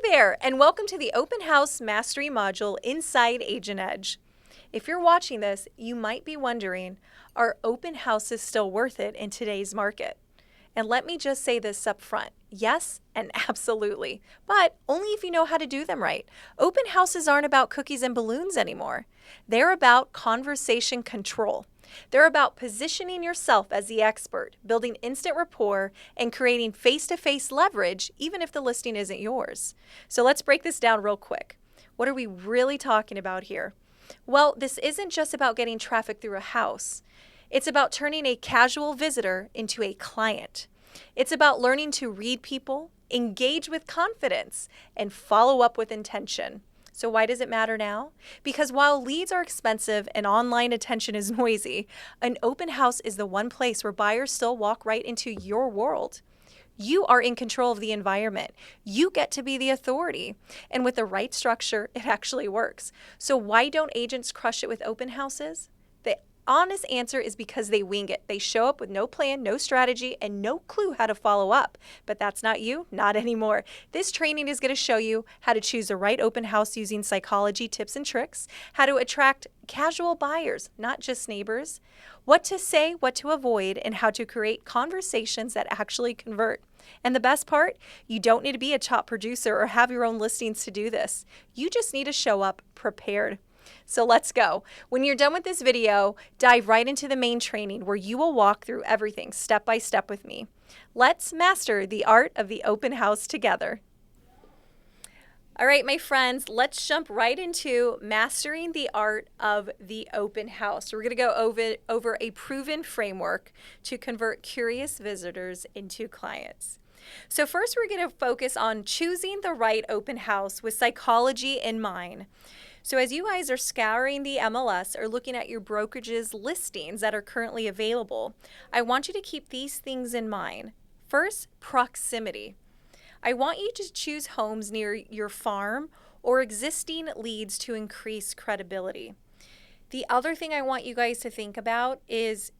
there, and welcome to the Open House Mastery module inside Agent Edge. If you're watching this, you might be wondering, are open houses still worth it in today's market? And let me just say this up front. Yes, and absolutely. But only if you know how to do them right. Open houses aren't about cookies and balloons anymore. They're about conversation control. They're about positioning yourself as the expert, building instant rapport, and creating face-to-face leverage, even if the listing isn't yours. So let's break this down real quick. What are we really talking about here? Well, this isn't just about getting traffic through a house. It's about turning a casual visitor into a client. It's about learning to read people, engage with confidence, and follow up with intention. So why does it matter now? Because while leads are expensive and online attention is noisy, an open house is the one place where buyers still walk right into your world. You are in control of the environment. You get to be the authority. And with the right structure, it actually works. So why don't agents crush it with open houses? The honest answer is because they wing it. They show up with no plan, no strategy, and no clue how to follow up. But that's not you, not anymore. This training is going to show you how to choose the right open house using psychology tips and tricks, how to attract casual buyers, not just neighbors, what to say, what to avoid, and how to create conversations that actually convert. And the best part, you don't need to be a top producer or have your own listings to do this. You just need to show up prepared. So let's go. When you're done with this video, dive right into the main training where you will walk through everything step by step with me. Let's master the art of the open house together. All right, my friends, let's jump right into mastering the art of the open house. We're going to go over a proven framework to convert curious visitors into clients. So first, we're going to focus on choosing the right open house with psychology in mind. So as you guys are scouring the MLS or looking at your brokerage's listings that are currently available, I want you to keep these things in mind. First, proximity. I want you to choose homes near your farm or existing leads to increase credibility. The other thing I want you guys to think about is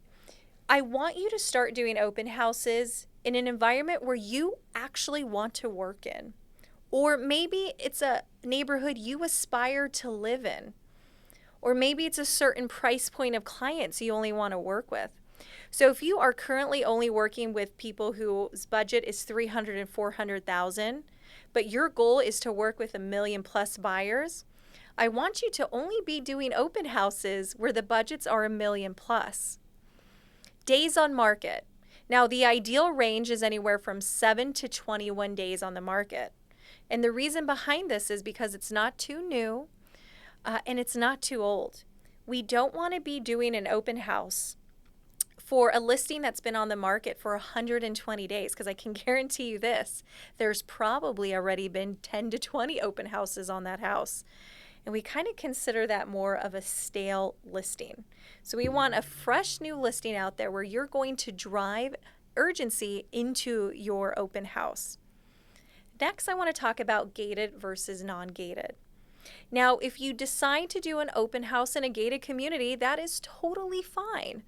I want you to start doing open houses in an environment where you actually want to work in. Or maybe it's a neighborhood you aspire to live in. Or maybe it's a certain price point of clients you only want to work with. So if you are currently only working with people whose budget is $300,000 and $400,000, but your goal is to work with 1 million plus buyers, I want you to only be doing open houses where the budgets are 1 million plus. Days on market. Now the ideal range is anywhere from 7 to 21 days on the market. And the reason behind this is because it's not too new and it's not too old. We don't want to be doing an open house for a listing that's been on the market for 120 days, because I can guarantee you this, there's probably already been 10 to 20 open houses on that house. And we kind of consider that more of a stale listing. So we want a fresh new listing out there where you're going to drive urgency into your open house. Next, I want to talk about gated versus non-gated. Now, if you decide to do an open house in a gated community, that is totally fine.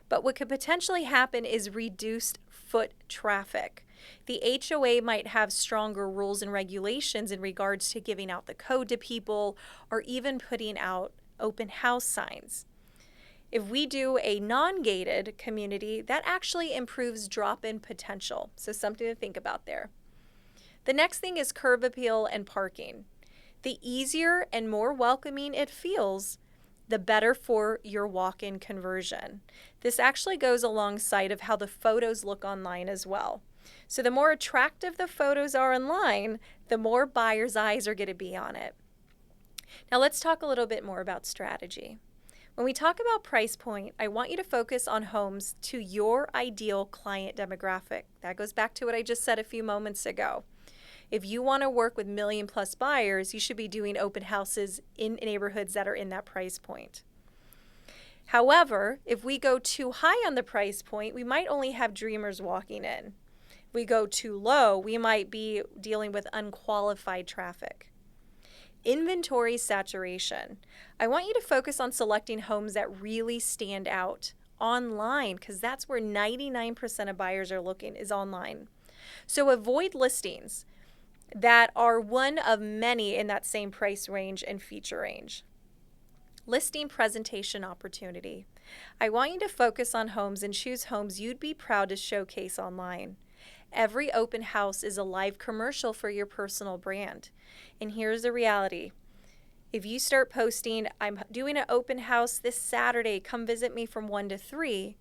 But what could potentially happen is reduced foot traffic. The HOA might have stronger rules and regulations in regards to giving out the code to people or even putting out open house signs. If we do a non-gated community, that actually improves drop-in potential. So something to think about there. The next thing is curb appeal and parking. The easier and more welcoming it feels, the better for your walk-in conversion. This actually goes alongside of how the photos look online as well. So the more attractive the photos are online, the more buyers' eyes are going to be on it. Now let's talk a little bit more about strategy. When we talk about price point, I want you to focus on homes to your ideal client demographic. That goes back to what I just said a few moments ago. If you want to work with 1 million plus buyers, you should be doing open houses in neighborhoods that are in that price point. However, if we go too high on the price point, we might only have dreamers walking in. If we go too low, we might be dealing with unqualified traffic. Inventory saturation. I want you to focus on selecting homes that really stand out online, because that's where 99% of buyers are looking, is online. So avoid listings that are one of many in that same price range and feature range. Listing presentation opportunity. I want you to focus on homes and choose homes you'd be proud to showcase online. Every open house is a live commercial for your personal brand. And here's the reality. If you start posting, I'm doing an open house this Saturday, come visit me from 1 to 3,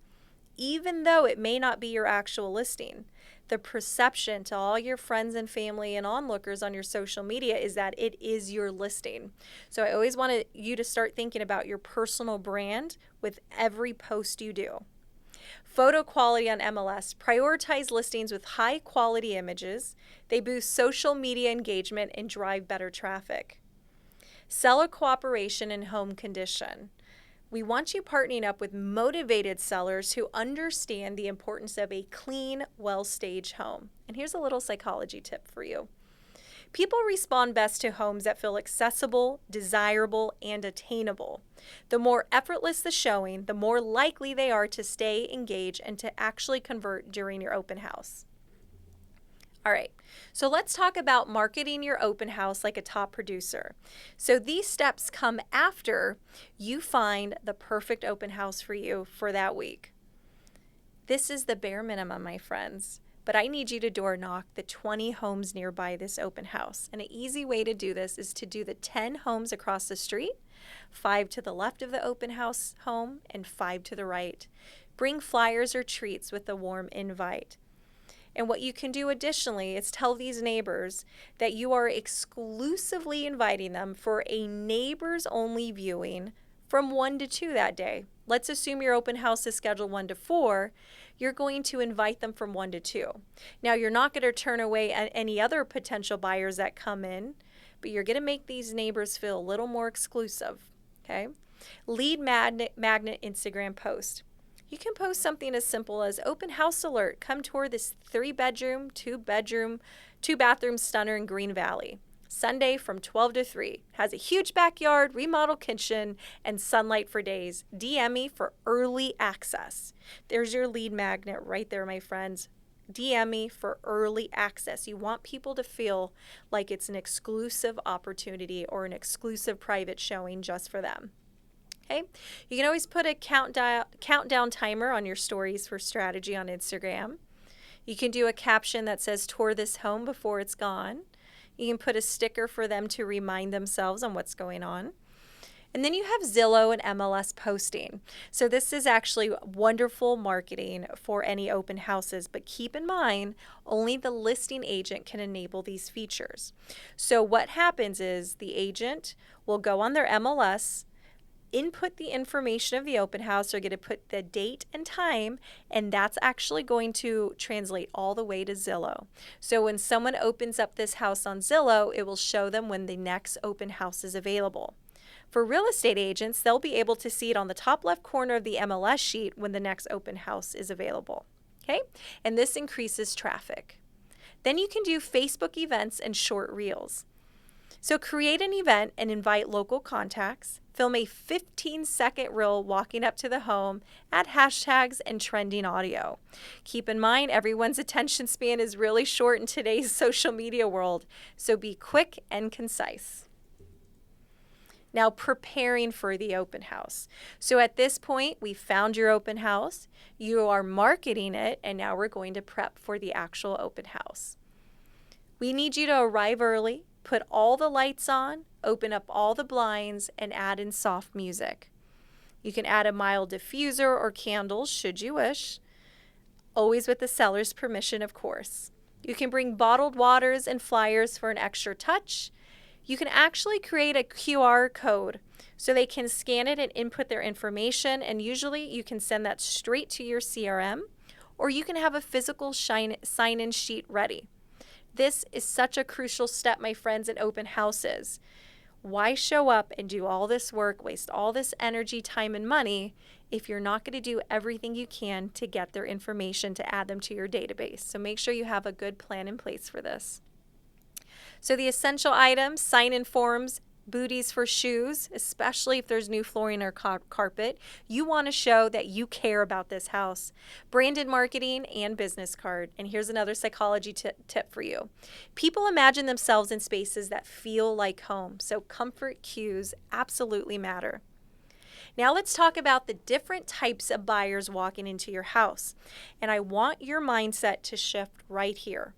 even though it may not be your actual listing, the perception to all your friends and family and onlookers on your social media is that it is your listing. So I always wanted you to start thinking about your personal brand with every post you do. Photo quality on MLS. Prioritize listings with high quality images. They boost social media engagement and drive better traffic. Seller cooperation and home condition. We want you partnering up with motivated sellers who understand the importance of a clean, well-staged home. And here's a little psychology tip for you. People respond best to homes that feel accessible, desirable, and attainable. The more effortless the showing, the more likely they are to stay engaged and to actually convert during your open house. All right, so let's talk about marketing your open house like a top producer. So these steps come after you find the perfect open house for you for that week. This is the bare minimum, my friends, but I need you to door knock the 20 homes nearby this open house. And an easy way to do this is to do the 10 homes across the street, 5 to the left of the open house home, and 5 to the right. Bring flyers or treats with a warm invite. And what you can do additionally is tell these neighbors that you are exclusively inviting them for a neighbors only viewing from 1 to 2 that day. Let's assume your open house is scheduled 1 to 4. You're going to invite them from 1 to 2. Now, you're not going to turn away any other potential buyers that come in, but you're going to make these neighbors feel a little more exclusive, okay? Lead magnet Instagram post. You can post something as simple as open house alert. Come tour this 3-bedroom, 2-bathroom stunner in Green Valley. Sunday from 12 to 3. Has a huge backyard, remodeled kitchen, and sunlight for days. DM me for early access. There's your lead magnet right there, my friends. DM me for early access. You want people to feel like it's an exclusive opportunity or an exclusive private showing just for them. Okay, you can always put a countdown timer on your stories for strategy on Instagram. You can do a caption that says tour this home before it's gone. You can put a sticker for them to remind themselves on what's going on. And then you have Zillow and MLS posting. So this is actually wonderful marketing for any open houses, but keep in mind, only the listing agent can enable these features. So what happens is the agent will go on their MLS, input the information of the open house. They're going to put the date and time, and that's actually going to translate all the way to Zillow. So when someone opens up this house on Zillow, it will show them when the next open house is available. For real estate agents, they'll be able to see it on the top left corner of the MLS sheet when the next open house is available. Okay? And this increases traffic. Then you can do Facebook events and short reels. So create an event and invite local contacts. Film a 15-second reel walking up to the home, add hashtags and trending audio. Keep in mind, everyone's attention span is really short in today's social media world, so be quick and concise. Now, preparing for the open house. So at this point, we found your open house, you are marketing it, and now we're going to prep for the actual open house. We need you to arrive early, put all the lights on, open up all the blinds, and add in soft music. You can add a mild diffuser or candles should you wish, always with the seller's permission, of course. You can bring bottled waters and flyers for an extra touch. You can actually create a QR code so they can scan it and input their information, and usually you can send that straight to your CRM, or you can have a physical sign-in sheet ready. This is such a crucial step, my friends, in open houses. Why show up and do all this work, waste all this energy, time, and money if you're not going to do everything you can to get their information to add them to your database? So make sure you have a good plan in place for this. So the essential items, sign-in forms, booties for shoes, especially if there's new flooring or carpet. You want to show that you care about this house. Branded marketing and business card. And here's another psychology tip for you. People imagine themselves in spaces that feel like home, so comfort cues absolutely matter. Now let's talk about the different types of buyers walking into your house. And I want your mindset to shift right here,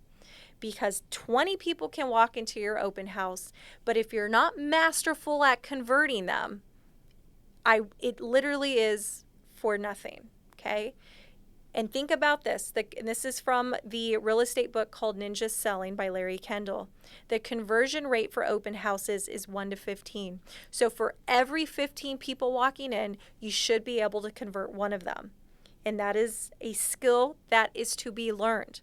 because 20 people can walk into your open house, but if you're not masterful at converting them, it literally is for nothing, okay? And think about this. And this is from the real estate book called Ninja Selling by Larry Kendall. The conversion rate for open houses is 1 to 15. So for every 15 people walking in, you should be able to convert one of them. And that is a skill that is to be learned.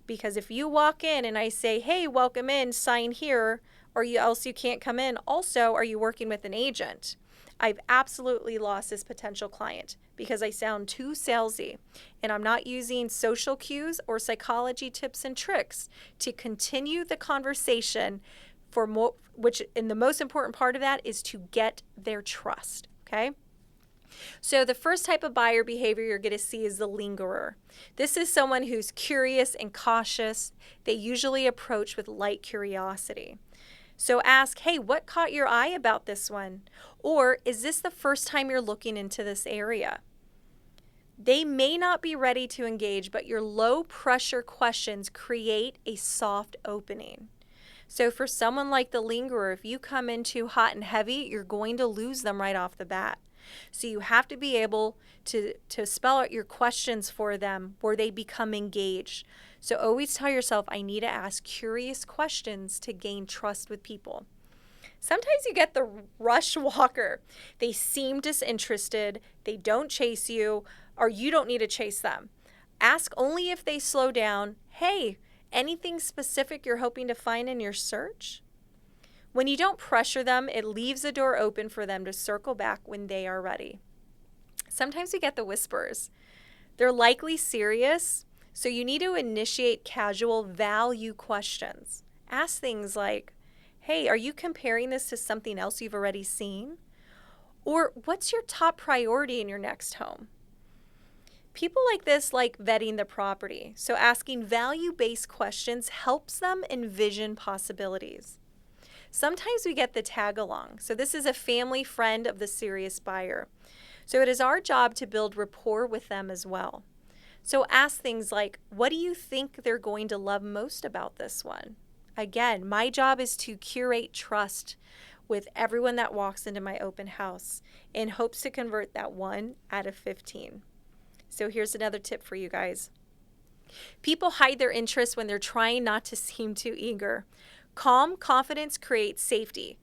Because if you walk in and I say, hey, welcome in, sign here, or else you can't come in. Also, are you working with an agent? I've absolutely lost this potential client because I sound too salesy and I'm not using social cues or psychology tips and tricks to continue the conversation for more, and the most important part of that is to get their trust, okay? So the first type of buyer behavior you're going to see is the lingerer. This is someone who's curious and cautious. They usually approach with light curiosity. So ask, hey, what caught your eye about this one? Or is this the first time you're looking into this area? They may not be ready to engage, but your low pressure questions create a soft opening. So for someone like the lingerer, if you come in too hot and heavy, you're going to lose them right off the bat. So you have to be able to spell out your questions for them where they become engaged. So always tell yourself, I need to ask curious questions to gain trust with people. Sometimes you get the rush walker. They seem disinterested, they don't chase you, or you don't need to chase them. Ask only if they slow down, hey, anything specific you're hoping to find in your search? When you don't pressure them, it leaves the door open for them to circle back when they are ready. Sometimes we get the whispers. They're likely serious, so you need to initiate casual value questions. Ask things like, hey, are you comparing this to something else you've already seen? Or what's your top priority in your next home? People like this like vetting the property, so asking value-based questions helps them envision possibilities. Sometimes we get the tag along. So this is a family friend of the serious buyer. So it is our job to build rapport with them as well. So ask things like, what do you think they're going to love most about this one? Again, my job is to curate trust with everyone that walks into my open house in hopes to convert that 1 out of 15. So here's another tip for you guys. People hide their interest when they're trying not to seem too eager. Calm confidence creates safety.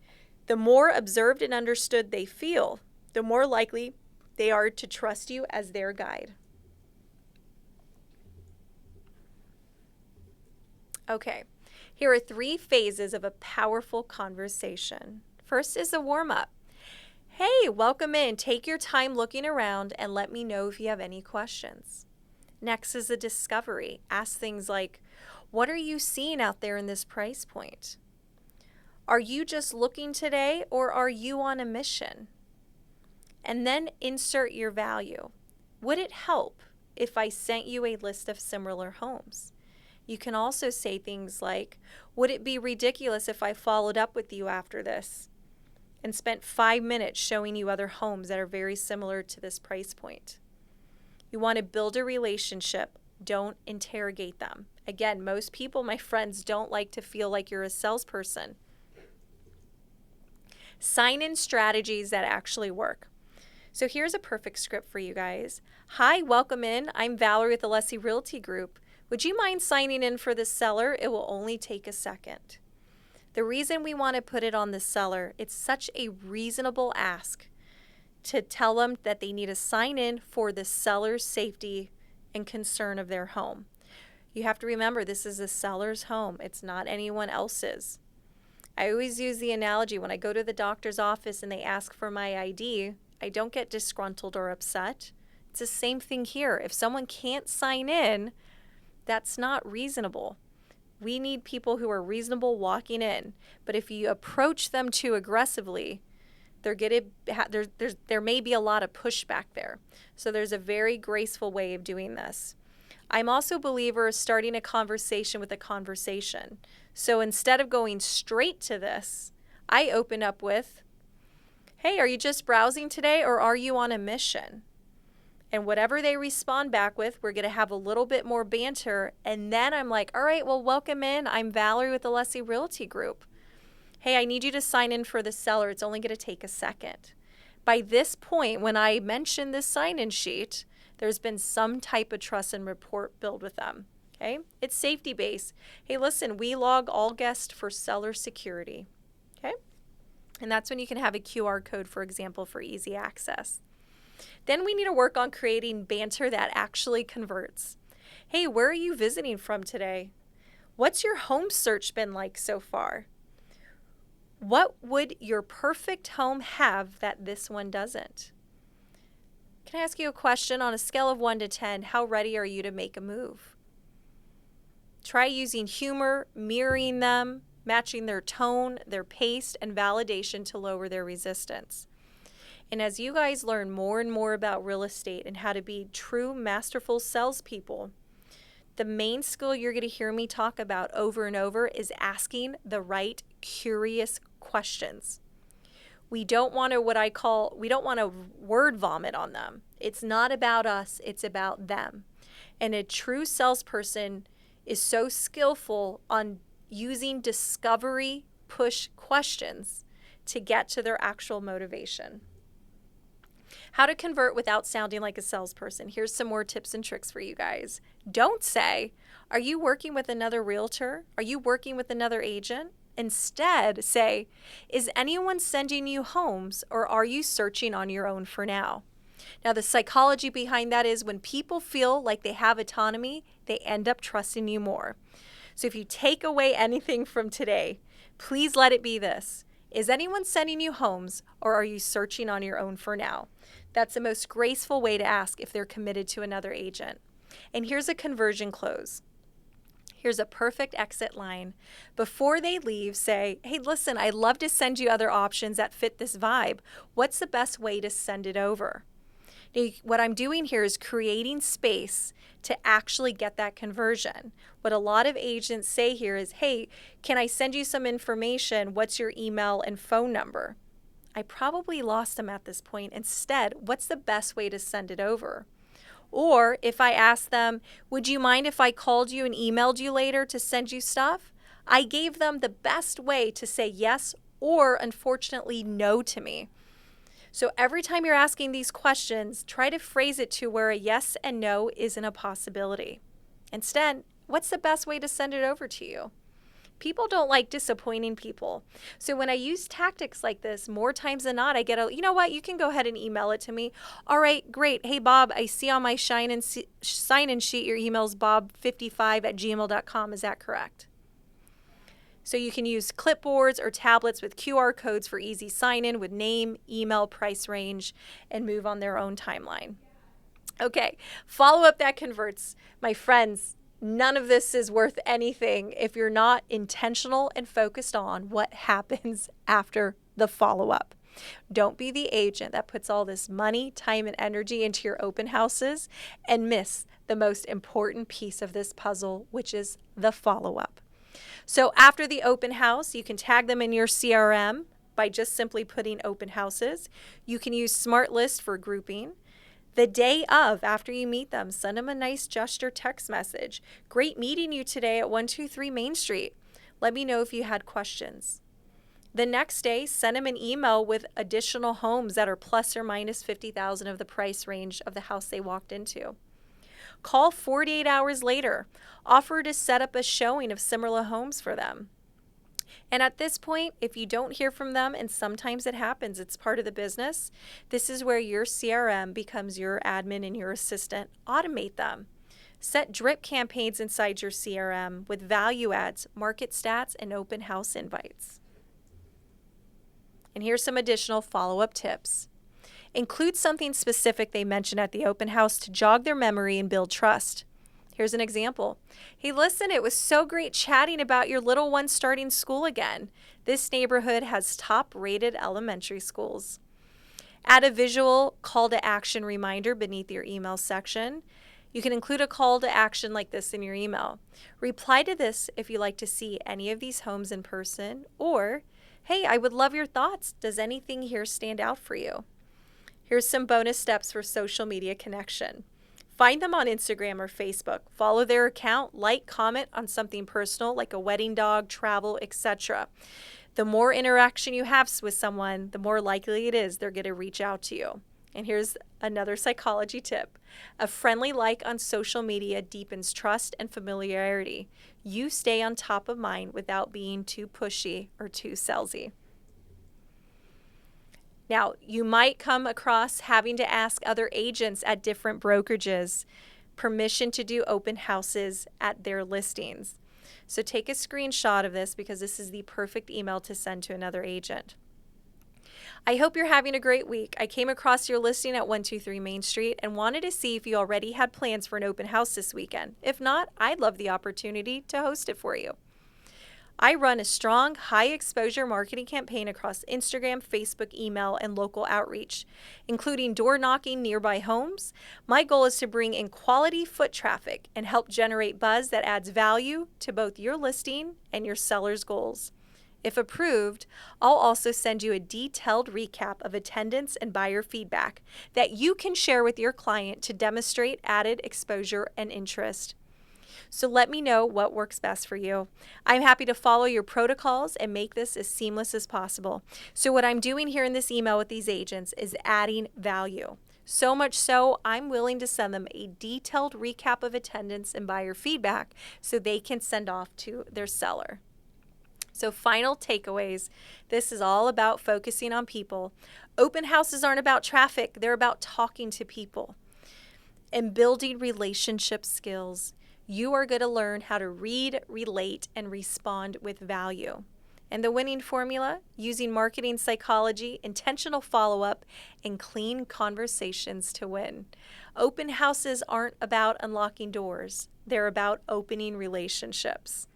The more observed and understood they feel, the more likely they are to trust you as their guide. Okay, here are 3 phases of a powerful conversation. First is the warm-up. Hey, welcome in. Take your time looking around and let me know if you have any questions. Next is the discovery. Ask things like, what are you seeing out there in this price point? Are you just looking today or are you on a mission? And then insert your value. Would it help if I sent you a list of similar homes? You can also say things like, would it be ridiculous if I followed up with you after this and spent 5 minutes showing you other homes that are very similar to this price point? You want to build a relationship. Don't interrogate them. Again, most people, my friends, don't like to feel like you're a salesperson. Sign in strategies that actually work. So here's a perfect script for you guys. Hi, welcome in. I'm Valerie with the Leslie Realty Group. Would you mind signing in for the seller? It will only take a second. The reason we want to put it on the seller, it's such a reasonable ask to tell them that they need to sign in for the seller's safety and concern of their home. You have to remember this is a seller's home. It's not anyone else's. I always use the analogy when I go to the doctor's office and they ask for my ID, I don't get disgruntled or upset. It's the same thing here. If someone can't sign in, that's not reasonable. We need people who are reasonable walking in. But if you approach them too aggressively, there may be a lot of pushback there. So there's a very graceful way of doing this. I'm also a believer of starting a conversation with a conversation. So instead of going straight to this, I open up with, hey, are you just browsing today or are you on a mission? And whatever they respond back with, we're going to have a little bit more banter. And then I'm like, all right, well, welcome in. I'm Valerie with the Leslie Realty Group. Hey, I need you to sign in for the seller. It's only going to take a second. By this point, when I mention this sign-in sheet, there's been some type of trust and rapport built with them. Okay? It's safety-based. Hey, listen, we log all guests for seller security. Okay? And that's when you can have a QR code, for example, for easy access. Then we need to work on creating banter that actually converts. Hey, where are you visiting from today? What's your home search been like so far? What would your perfect home have that this one doesn't? Can I ask you a question? On a scale of 1 to 10, how ready are you to make a move? Try using humor, mirroring them, matching their tone, their pace, and validation to lower their resistance. And as you guys learn more and more about real estate and how to be true, masterful salespeople, the main skill you're going to hear me talk about over and over is asking the right, curious questions. We don't want to we don't want to word vomit on them. It's not about us, it's about them. And a true salesperson is so skillful on using discovery push questions to get to their actual motivation. How to convert without sounding like a salesperson. Here's some more tips and tricks for you guys. Don't say, are you working with another realtor? Are you working with another agent? Instead, say, is anyone sending you homes or are you searching on your own for now? Now, the psychology behind that is when people feel like they have autonomy, they end up trusting you more. So if you take away anything from today, please let it be this. Is anyone sending you homes or are you searching on your own for now? That's the most graceful way to ask if they're committed to another agent. And here's a conversion close. Here's a perfect exit line. Before they leave, say, hey, listen, I'd love to send you other options that fit this vibe. What's the best way to send it over? Now, what I'm doing here is creating space to actually get that conversion. What a lot of agents say here is, hey, can I send you some information? What's your email and phone number? I probably lost them at this point. Instead, what's the best way to send it over? Or if I ask them, would you mind if I called you and emailed you later to send you stuff? I gave them the best way to say yes or, unfortunately, no to me. So every time you're asking these questions, try to phrase it to where a yes and no isn't a possibility. Instead, what's the best way to send it over to you? People don't like disappointing people. So when I use tactics like this, more times than not, I get you know what, you can go ahead and email it to me. All right, great. Hey, Bob, I see on my sign-in sheet your email's bob55@gmail.com. Is that correct? So you can use clipboards or tablets with QR codes for easy sign-in with name, email, price range, and move on their own timeline. Okay, follow up that converts. My friends, none of this is worth anything if you're not intentional and focused on what happens after the follow-up. Don't be the agent that puts all this money, time, and energy into your open houses and miss the most important piece of this puzzle, which is the follow-up. So after the open house, you can tag them in your CRM by just simply putting open houses. You can use Smart List for grouping. The day of, after you meet them, send them a nice gesture text message. Great meeting you today at 123 Main Street. Let me know if you had questions. The next day, send them an email with additional homes that are plus or minus $50,000 of the price range of the house they walked into. Call 48 hours later. Offer to set up a showing of similar homes for them. And at this point, if you don't hear from them, and sometimes it happens, it's part of the business, this is where your CRM becomes your admin and your assistant. Automate them. Set drip campaigns inside your CRM with value adds, market stats, and open house invites. And here's some additional follow-up tips. Include something specific they mentioned at the open house to jog their memory and build trust. Here's an example. Hey, listen, it was so great chatting about your little one starting school again. This neighborhood has top-rated elementary schools. Add a visual call to action reminder beneath your email section. You can include a call to action like this in your email. Reply to this if you like to see any of these homes in person, or, hey, I would love your thoughts. Does anything here stand out for you? Here's some bonus steps for social media connection. Find them on Instagram or Facebook. Follow their account, like, comment on something personal like a wedding dog, travel, etc. The more interaction you have with someone, the more likely it is they're going to reach out to you. And here's another psychology tip. A friendly like on social media deepens trust and familiarity. You stay on top of mind without being too pushy or too salesy. Now, you might come across having to ask other agents at different brokerages permission to do open houses at their listings. So take a screenshot of this because this is the perfect email to send to another agent. I hope you're having a great week. I came across your listing at 123 Main Street and wanted to see if you already had plans for an open house this weekend. If not, I'd love the opportunity to host it for you. I run a strong, high-exposure marketing campaign across Instagram, Facebook, email, and local outreach, including door-knocking nearby homes. My goal is to bring in quality foot traffic and help generate buzz that adds value to both your listing and your seller's goals. If approved, I'll also send you a detailed recap of attendance and buyer feedback that you can share with your client to demonstrate added exposure and interest. So let me know what works best for you. I'm happy to follow your protocols and make this as seamless as possible. So what I'm doing here in this email with these agents is adding value. So much so, I'm willing to send them a detailed recap of attendance and buyer feedback so they can send off to their seller. So final takeaways. This is all about focusing on people. Open houses aren't about traffic. They're about talking to people and building relationship skills. You are going to learn how to read, relate, and respond with value. And the winning formula, using marketing psychology, intentional follow-up, and clean conversations to win. Open houses aren't about unlocking doors. They're about opening relationships.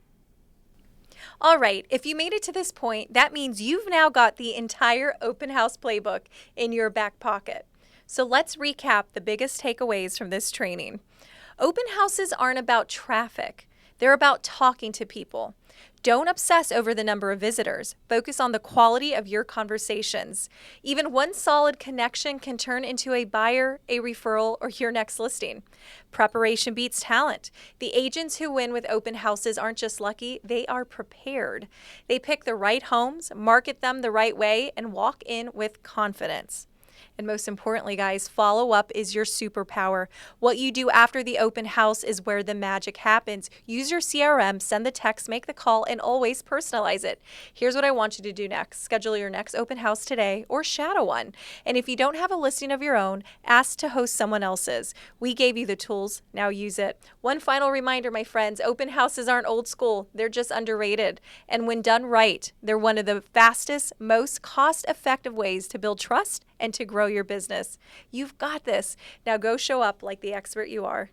All right, if you made it to this point, that means you've now got the entire open house playbook in your back pocket. So let's recap the biggest takeaways from this training. Open houses aren't about traffic. They're about talking to people. Don't obsess over the number of visitors. Focus on the quality of your conversations. Even one solid connection can turn into a buyer, a referral, or your next listing. Preparation beats talent. The agents who win with open houses aren't just lucky, they are prepared. They pick the right homes, market them the right way, and walk in with confidence. And most importantly, guys, follow-up is your superpower. What you do after the open house is where the magic happens. Use your CRM, send the text, make the call, and always personalize it. Here's what I want you to do next. Schedule your next open house today or shadow one. And if you don't have a listing of your own, ask to host someone else's. We gave you the tools. Now use it. One final reminder, my friends, open houses aren't old school. They're just underrated. And when done right, they're one of the fastest, most cost-effective ways to build trust and to grow your business. You've got this. Now go show up like the expert you are.